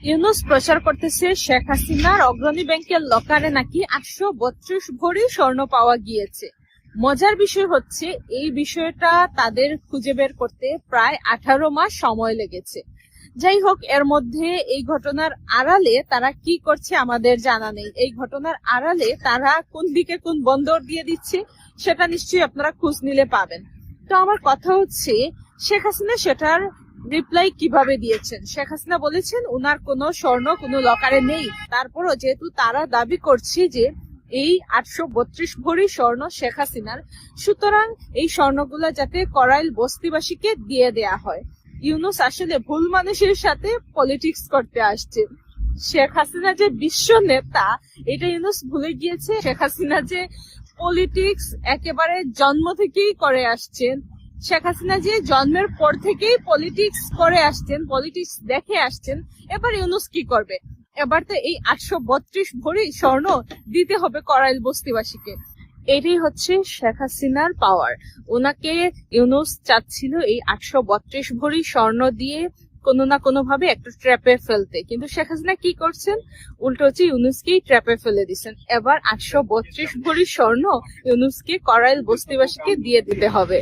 ইউনূস প্রচার করতেছে শেখ হাসিনার অগ্রণী ব্যাংকের লকারে নাকি 832 ভরি স্বর্ণ পাওয়া গিয়েছে। মজার বিষয় হচ্ছে এই বিষয়টা তাদের খুঁজে বের করতে প্রায় 18 মাস সময় লেগেছে। যাই হোক, এর মধ্যে এই ঘটনার আড়ালে তারা কি করছে আমাদের জানা নেই। এই ঘটনার আড়ালে তারা কোন দিকে কোন বন্দর দিয়ে দিচ্ছে সেটা নিশ্চয়ই আপনারা খোঁজ নিলে পাবেন। তো আমার কথা হচ্ছে, শেখ হাসিনা সেটার রিপ্লাই কিভাবে দিয়েছেন? শেখ হাসিনা বলেছেন উনার কোনো স্বর্ণ কোনো লকারে নেই। তারপরও যেহেতু তারা দাবি করছে যে এই 832 ভরি স্বর্ণ শেখ হাসিনার, সুতরাং এই স্বর্ণগুলা যাতে করাইল বস্তিবাসীকে দিয়ে দেয়া হয়। ইউনূস আসলে ভুল মানুষের সাথে পলিটিক্স করতে আসছে। শেখ হাসিনা যে বিশ্ব নেতা এটা ইউনূস ভুলে গিয়েছে। শেখ হাসিনা যে পলিটিক্স একেবারে জন্ম থেকেই করে আসছেন, শেখ হাসিনা যে জন্মের পর থেকেই পলিটিক্স করে আসছেন, পলিটিক্স দেখে আসছেন। এবার ইউনূস কি করবে? এবার তো এই 832 ভরি স্বর্ণ দিতে হবে করাইল বস্তিবাসীকে। এটাই হচ্ছে শেখ হাসিনার পাওয়ার। ওনাকে ইউনূস চাচ্ছিল এই 832 ভরি স্বর্ণ দিয়ে কোনো না কোনো ভাবে একটা ট্র্যাপে ফেলতে, কিন্তু শেখ হাসিনা কি করছেন? উল্টো হচ্ছে ইউনূসকেই ট্র্যাপে ফেলে দিচ্ছেন। এবার 832 ভরি স্বর্ণ ইউনূসকে করাইল বস্তিবাসীকে দিয়ে দিতে হবে।